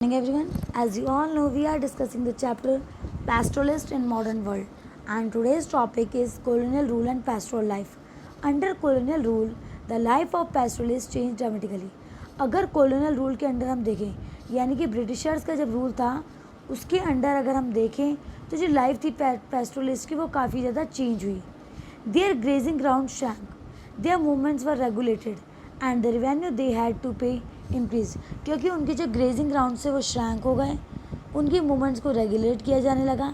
Morning everyone. As you all know, we are discussing the chapter Pastoralist in Modern World, and today's topic is colonial rule and pastoral life. Under colonial rule, the life of pastoralists changed dramatically. अगर colonial rule के under हम देखें यानी कि Britishers का जब rule था उसके अंडर अगर हम देखें तो जो लाइफ थी pastoralist की वो काफ़ी ज़्यादा चेंज हुई. Their grazing ground shrank. Their movements were regulated and the revenue they had to pay increased. क्योंकि उनके जो ग्रेजिंग ग्राउंड से वो श्रैंक हो गए, उनकी मूवमेंट्स को रेगुलेट किया जाने लगा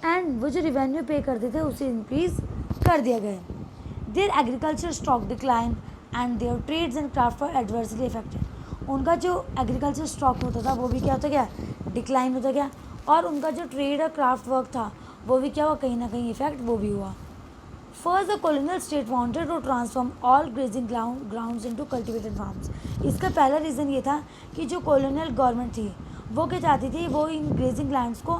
एंड वो जो रिवेन्यू पे करते थे उसे इंक्रीज कर दिया गया. Their agriculture stock decline and their trades and craft were adversely affected. उनका जो एग्रीकल्चर स्टॉक होता था वो भी क्या होता गया, डिक्लाइन होता गया, और उनका जो ट्रेड और क्राफ्ट वर्क था वो भी क्या हुआ, कहीं ना कहीं इफेक्ट वो भी हुआ. First, the colonial state wanted to transform all grazing grounds into cultivated farms. इसका पहला रीज़न ये था कि जो कॉलोनियल गवर्नमेंट थी वो क्या चाहती थी, वो इन ग्रेजिंग लैंड्स को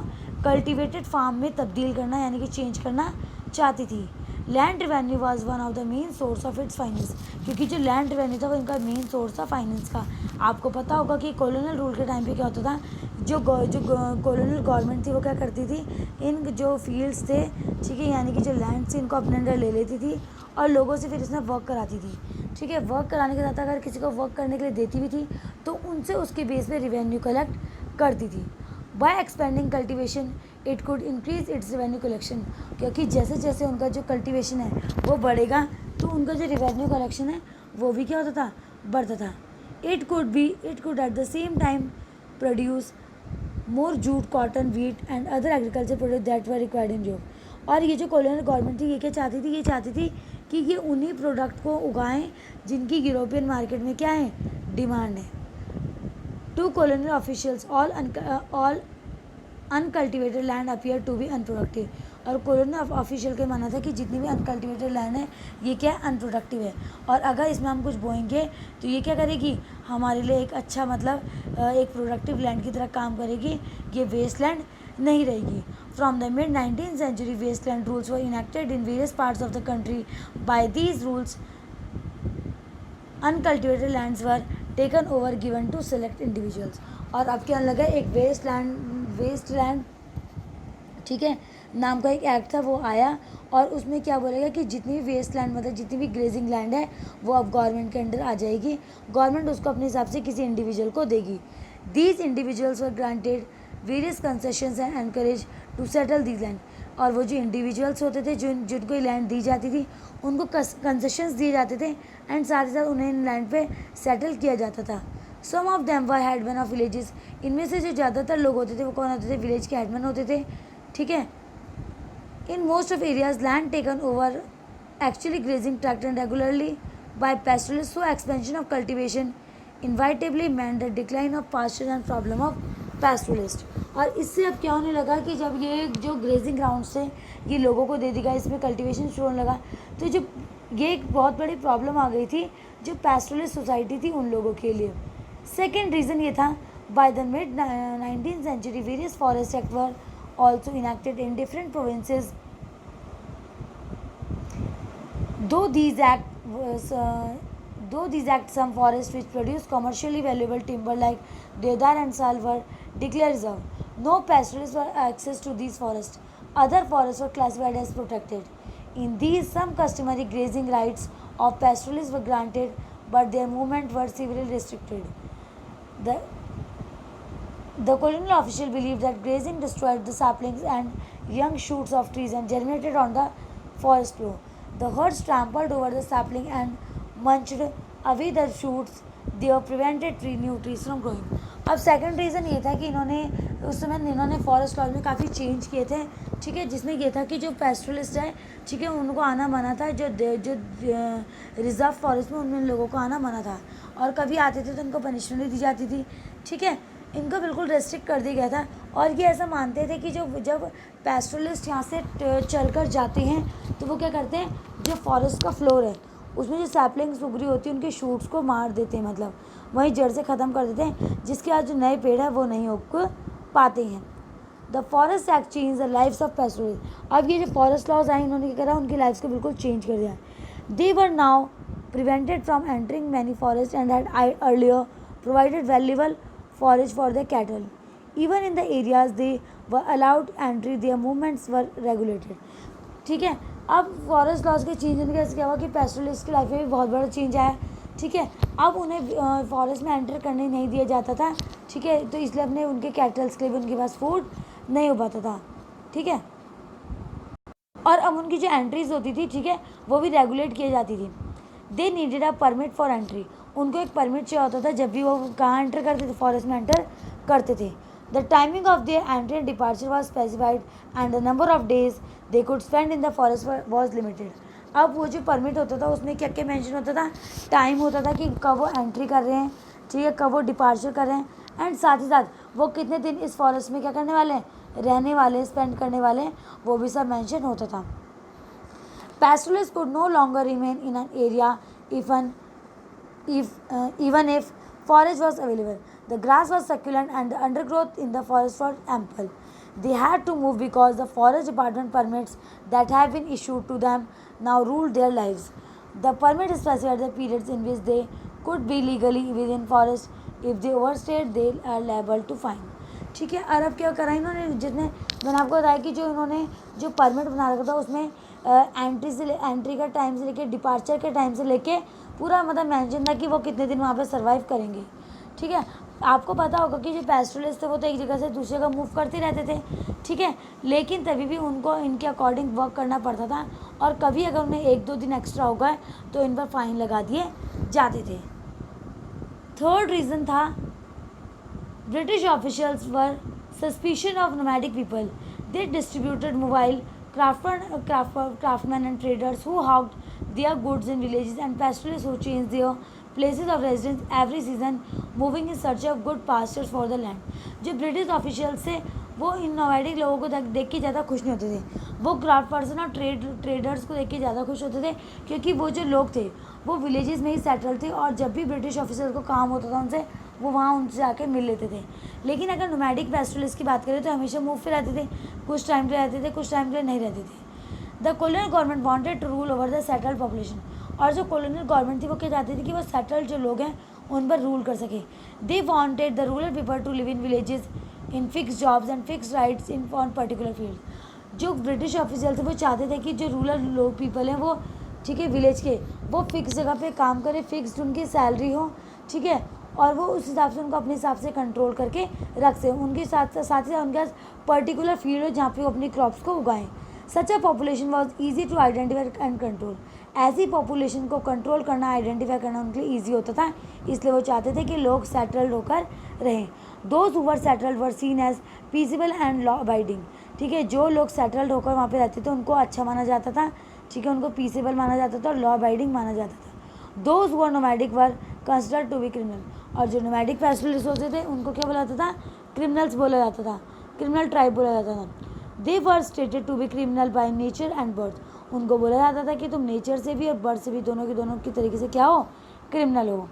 कल्टिवेटेड फार्म में तब्दील करना यानी कि चेंज करना चाहती थी. Land revenue was one of the main source of its finance. क्योंकि जो लैंड रेवेन्यू था वो इनका मेन सोर्स था फाइनेंस का. आपको पता होगा कि कॉलोनियल रूल के टाइम पे क्या होता था, जो कॉलोनियल गवर्नमेंट थी वो क्या करती थी, इन जो फील्ड्स थे, ठीक है, यानी कि जो लैंड थी इनको अपने अंडर ले लेती थी और लोगों से फिर इसमें वर्क कराती थी. ठीक है, वर्क कराने के साथ अगर किसी को वर्क करने के लिए देती भी थी तो उनसे उसके बेस पे रिवेन्यू कलेक्ट करती थी. By expanding cultivation it could increase its revenue collection. क्योंकि जैसे जैसे उनका जो कल्टिवेशन है वो बढ़ेगा तो उनका जो रेवेन्यू कलेक्शन है वो भी क्या होता था, बढ़ता था. It could at the same time produce more jute, cotton, wheat and other agriculture product that were required in Europe. और ये जो कॉलोनियल गवर्नमेंट थी ये क्या चाहती थी, ये चाहती थी कि ये उन्हीं प्रोडक्ट को उगाएं जिनकी यूरोपियन मार्केट में क्या है, डिमांड है. To colonial officials all uncultivated land appear to be unproductive. और कॉलोनियल ऑफिशियल का मानना था कि जितनी भी अनकल्टिवेटेड लैंड है ये क्या है, अनप्रोडक्टिव है, और अगर इसमें हम कुछ बोएंगे तो ये क्या करेगी, हमारे लिए एक अच्छा मतलब एक प्रोडक्टिव लैंड की तरह काम करेगी, ये वेस्ट लैंड नहीं रहेगी. From the mid-19th century, wasteland rules were enacted in various parts of the country. By these rules, uncultivated lands were taken over, given to select individuals. और अब क्या लगा, एक वेस्ट लैंड, ठीक है, नाम का एक एक्ट था वो आया और उसमें क्या बोलेगा कि जितनी भी वेस्ट लैंड मतलब जितनी भी ग्रेजिंग लैंड है वो अब गवर्नमेंट के अंडर आ जाएगी. गवर्नमेंट उसको अपने हिसाब से किसी इंडिविजुअल को देगी. These individuals were granted various concessions and encourage to settle these land. और वो जो इंडिविजुअल्स होते थे जिनको लैंड दी जाती थी उनको कंसेशंस दिए जाते थे एंड साथ ही साथ उन्हें इन लैंड पे सेटल किया जाता था. Some of them were headman of villages. इनमें से जो ज़्यादातर लोग होते थे वो कौन होते थे, विलेज के हेडमैन होते थे. ठीक है, in most of areas land taken over actually grazing tract and regularly by pastoralist. So expansion of cultivation inevitably man the decline of pasture and problem of pastoralist. और इससे अब क्या होने लगा कि जब ये जो ग्रेजिंग ग्राउंड से ये लोगों को दे दी गई, इसमें कल्टीवेशन शुरू होने लगा, तो जो ये एक बहुत बड़ी प्रॉब्लम आ गई थी जो पैस्टोरलिस्ट सोसाइटी थी उन लोगों के लिए. सेकेंड रीज़न ये था, by the mid 19th century various forest act were also enacted in different provinces. Though these acts, some forests which produce commercially valuable timber like deodar and sal were declared reserve. No pastoralists were access to these forests. Other forests were classified as protected. In these, some customary grazing rights of pastoralists were granted, but their movement were severely restricted. The the colonial official believed that grazing destroyed the saplings and young shoots of trees and germinated on the forest floor. The herds trampled over the sapling and munched away the shoots. They were prevented new trees from growing. अब second reason ये था कि उस समय इन्होंने forest laws में काफ़ी change किए थे. ठीक है, जिसमें ये था कि जो पेस्टरलिस्ट है, ठीक है, उनको आना मना था. जो रिजर्व फॉरेस्ट में उनमें लोगों को आना मना था और कभी आते थे तो उनको पनिशमेंट दी जाती थी. ठीक है, इनको बिल्कुल रेस्ट्रिक्ट कर दिया गया था. और ये ऐसा मानते थे कि जब पेस्टरलिस्ट यहाँ से चल कर जाते हैं तो वो क्या करते हैं, जो फॉरेस्ट का फ्लोर है उसमें जो सैपलिंग्स उगरी होती है उनके शूट्स को मार देते हैं, मतलब वहीं जड़ से ख़त्म कर देते हैं, जिसके आज जो नए पेड़ है वो नहीं उग पाते हैं. The forest act change the lifes of pastoralist. अब ये जो फॉरेस्ट लॉज आए इन्होंने क्या करा, उनकी लाइफ्स को बिल्कुल चेंज कर दिया. They were now prevented from entering many forest and had earlier provided valuable forage for their cattle. Even in the areas they were allowed entry, their movements were regulated. ठीक है, अब forest laws के change होने कैसे क्या हुआ कि pastoralist की लाइफ में भी बहुत बड़ा चेंज आया. ठीक है, अब उन्हें फॉरेस्ट में एंटर करने नहीं दिया जाता था. ठीक है, तो इसलिए अपने उनके कैटल्स के लिए भी उनके पास फूड नहीं हो पाता था. ठीक है, और अब उनकी जो एंट्रीज होती थी, ठीक है, वो भी रेगुलेट की जाती थी. They needed a permit for entry. उनको एक परमिट चाहिए होता था जब भी वो कहाँ एंटर करते थे, फॉरेस्ट में एंटर करते थे. The timing of their entry and departure was specified and the number of days they could spend in the forest was limited. अब वो जो परमिट होता था उसमें क्या क्या मेंशन होता था, टाइम होता था कि कब वो एंट्री कर रहे हैं, ठीक है, कब वो डिपार्चर कर रहे हैं, एंड साथ ही साथ वो कितने दिन इस फॉरेस्ट में क्या करने वाले हैं, रहने वाले, स्पेंड करने वाले, वो भी सब मेंशन होता था. Pastoralists could no longer remain in an area even if forage was available. The grass was succulent and the undergrowth in the forest was ample. They had to move because the forest department permits that have been issued to them now ruled their lives. The permit specified the periods in which they could be legally within forest. If they overstayed, they are liable to fine. ठीक है, और अब क्या करा इन्होंने, जितने मैंने आपको बताया कि जो इन्होंने जो परमिट बना रखा था उसमें एंट्री का टाइम से लेके डिपार्चर के टाइम से लेके पूरा मतलब मेंशन था कि वो कितने दिन वहाँ पे सर्वाइव करेंगे. ठीक है, आपको पता होगा कि जो पेस्टोरलिस्ट थे वो तो एक जगह से दूसरी जगह मूव करते रहते थे. ठीक है, लेकिन तभी भी उनको इनके अकॉर्डिंग वर्क करना पड़ता था, और कभी अगर उन्हें 1-2 दिन एक्स्ट्रा हो गए तो इन पर फाइन लगा दिए जाते थे. थर्ड रीज़न था British officials were suspicious of nomadic people. They distributed mobile craftsmen and traders who hawked their goods in villages and pastoralists who changed their places of residence every season, moving in search of good pastures for the land. जो British officials थे वो इन nomadic लोगों को देख के ज़्यादा खुश नहीं होते थे. वो क्राफ्ट पर्सन और ट्रेडर्स को देख के ज़्यादा खुश होते थे, क्योंकि वो जो लोग थे वो विलेजेस में ही सेटल थे, और जब भी ब्रिटिश ऑफिसर्स को काम होता था उनसे, वो वहाँ उनसे जाके मिल लेते थे. लेकिन अगर नोमैडिक पेस्टोरलिस्ट की बात करें तो हमेशा मूव पे रहते थे, कुछ टाइम के लिए रहते थे, कुछ टाइम के लिए नहीं रहते थे. The colonial government wanted to rule over the settled population. और जो कॉलोनियल गवर्नमेंट थी वो क्या चाहती थी कि वो सेटल्ड जो लोग हैं उन पर रूल कर सके. They wanted the rural people to live in villages in fix jobs and fix rights in on particular field. जो ब्रिटिश ऑफिसर थे वो चाहते थे कि जो रूरल लोग पीपल हैं वो, ठीक है, विलेज के, वो फिक्स जगह पे काम करें, फिक्स्ड उनकी सैलरी हो. ठीक है, और वो उस हिसाब से उनको अपने हिसाब से कंट्रोल करके रख सकें. उनके साथ ही उनके पास पर्टिकुलर फील्ड हो जहाँ पे वो अपनी क्रॉप्स को उगाएं. Such a population was easy to identify and control. ऐसी पॉपुलेशन को कंट्रोल करना, आइडेंटिफाई करना उनके लिए ईजी होता था, इसलिए वो चाहते थे कि लोग सेटल्ड होकर रहें. Those who were settled were seen as peaceful and law abiding. ठीक है, जो लोग सेटल्ड होकर वहाँ पे रहते थे उनको अच्छा माना जाता था. ठीक है, उनको पीसेबल माना जाता था और लॉ अबाइडिंग माना जाता था. Those who were nomadic were considered to be criminal. और जो नोमैडिक पेस्टोरलिस्ट होते थे उनको क्या बोला जाता था, क्रिमिनल्स बोला जाता था, क्रिमिनल ट्राइब बोला जाता था. They were stated to be criminal by nature and birth. उनको बोला जाता था कि तुम नेचर से भी और बर्थ से भी दोनों की तरीके से क्या हो, क्रिमिनल हो.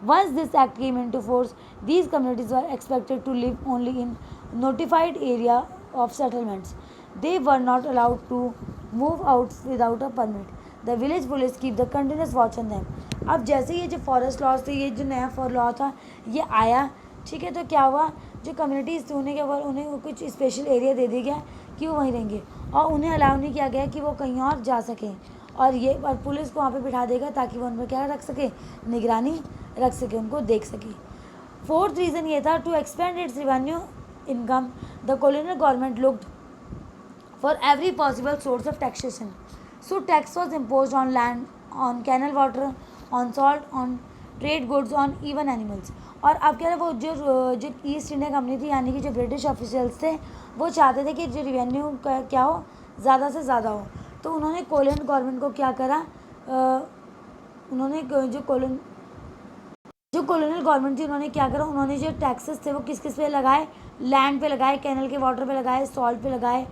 Once this act came into force, these communities were expected to live only in notified area of settlements. They were not allowed to move out without a permit. The village police keep the continuous watch on them. अब जैसे ये जो forest laws थे, ये जो नया law था ये आया, ठीक है, तो क्या हुआ, जो कम्युनिटीज़ थी उन्हें क्या हुआ, उन्हें कुछ स्पेशल एरिया दे दिया गया कि वो वहीं रहेंगे, और उन्हें अलाउ नहीं किया गया कि वो कहीं और जा सकें. और पुलिस को वहाँ पे बिठा देगा ताकि वो उन पर क्या रख सके, निगरानी रख सके, उनको देख सके. फोर्थ रीज़न ये था, to expand its revenue income the colonial government looked for every possible source of taxation. So tax was impose on land, on canal water, on salt, on trade goods, on even animals. और अब क्या है, वो जो east India company थी, यानी कि जो ब्रिटिश ऑफिशियल्स थे, वो चाहते थे कि जो रिवेन्यू का क्या हो, ज़्यादा से ज़्यादा हो. तो उन्होंने कॉलोनियल गवर्नमेंट को क्या करा, उन्होंने जो कॉलोनियल गवर्नमेंट थी उन्होंने क्या करा, उन्होंने जो टैक्सेस थे वो किस किस पे लगाए, लैंड पे लगाए, कैनल के वाटर पे लगाए, सॉल्ट पे लगाए,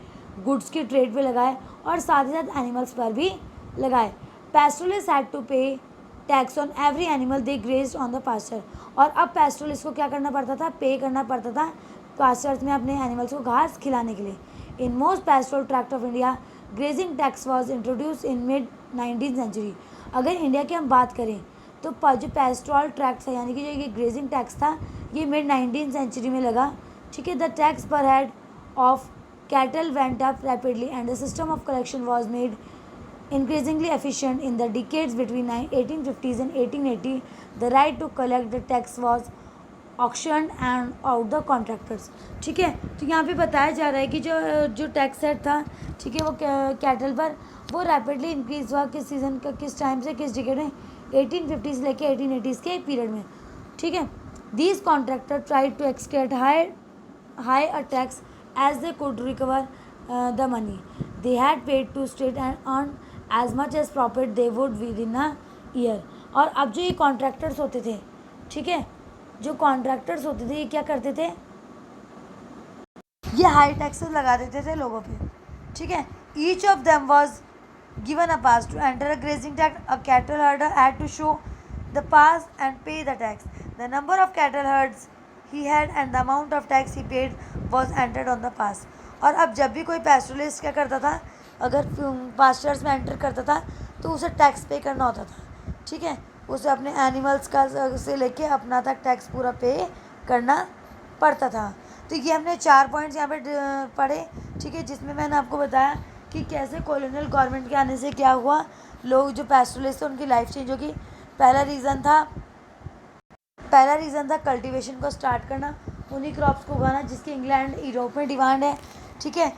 गुड्स की ट्रेड पे लगाए, और साथ ही साथ एनिमल्स पर भी लगाए. Pastoralist had to pay tax on every animal they grazed on the pasture. और अब पेस्टोरलिस्ट को क्या करना पड़ता था, पे करना पड़ता था पास्चर्स में अपने एनिमल्स को घास खिलाने के लिए. In most pastoral tract of India grazing tax was introduce in mid 19th century. अगर इंडिया की हम बात करें तो जो पेस्टोरल ट्रैक्ट था, यानी कि जो ये ग्रेजिंग टैक्स था, ये मिड 19th सेंचुरी में लगा, ठीक है। द टैक्स पर head of cattle went up rapidly and the system of collection was made increasingly efficient in the decades between 1850s and 1880. The right to collect the tax was auctioned and out the contractors. ठीक है, तो यहाँ पे बताया जा रहा है कि जो टैक्स सेट था, ठीक है, वो कैटल पर वो रैपिडली इंक्रीज हुआ किस सीजन का, किस टाइम से किस डिकेड में, 1850 से लेके 1880s के पीरियड में, ठीक है। These contractor tried to extract high a tax as they could recover the money they had paid to state and earned as much as profit they would within a year. और अब जो ये contractors होते थे, ठीक है, जो contractors होते थे ये क्या करते थे, ये हाई टैक्सेस लगा देते थे लोगों पे, ठीक है। Each of them was given a pass to enter a grazing tax. A cattle herder had to show the pass and pay the tax. The number of cattle herds he had and the amount of tax he paid was entered on the pass. और अब जब भी कोई पैस्टोरलिस्ट क्या करता था, अगर pastures में एंटर करता था तो उसे टैक्स पे करना होता था, ठीक है। उसे अपने एनिमल्स का से लेके अपना तक टैक्स पूरा पे करना पड़ता था. तो ये हमने 4 पॉइंट्स यहाँ पे पढ़े, ठीक है, जिसमें मैंने आपको बताया कि कैसे कॉलोनियल गवर्नमेंट के आने से क्या हुआ, लोग जो पैस्टोरलिस्ट थे उनकी लाइफ चेंज होगी. पहला रीज़न था कल्टीवेशन को स्टार्ट करना, उन्हीं क्रॉप्स को उगाना जिसकी इंग्लैंड यूरोप में डिमांड है, ठीक है.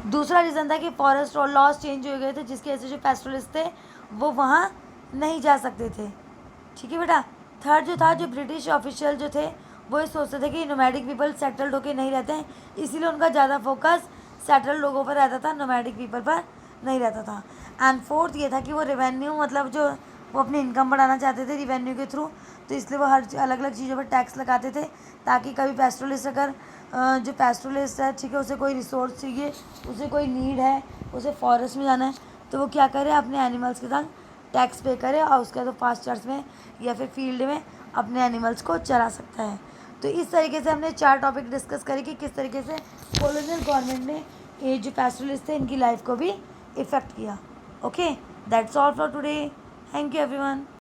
दूसरा रीज़न था कि फॉरेस्ट और लॉज चेंज हो गए थे जिसकी वजह से जो पैस्टोरलिस्ट थे वो वहाँ नहीं जा सकते थे, ठीक है बेटा. थर्ड जो था, जो ब्रिटिश ऑफिशियल जो थे वो ये सोचते थे कि नोमैडिक पीपल सेटल्ड होके नहीं रहते हैं, इसीलिए उनका ज़्यादा फोकस सेटल्ड लोगों पर रहता था, नोमैडिक पीपल पर नहीं रहता था. एंड फोर्थ ये था कि वो रेवेन्यू, मतलब जो वो अपनी इनकम बढ़ाना चाहते थे रिवेन्यू के थ्रू, तो इसलिए वो हर अलग अलग चीज़ों पर टैक्स लगाते थे ताकि कभी पैस्टोरलिस्ट अगर जो पैस्टोरलिस्ट है, ठीक है, उसे कोई रिसोर्स चाहिए, उसे कोई नीड है, उसे फॉरेस्ट में जाना है, तो वो क्या करे, अपने एनिमल्स के साथ टैक्स पे करे और उसके बाद पास्चर्स में या फिर फील्ड में अपने एनिमल्स को चरा सकता है. तो इस तरीके से हमने 4 टॉपिक डिस्कस करे कि किस तरीके से कॉलोनियल गवर्नमेंट ने ये जो पैस्टोरलिस्ट थे इनकी लाइफ को भी इफ़ेक्ट किया. Okay, that's all for today. Thank you everyone.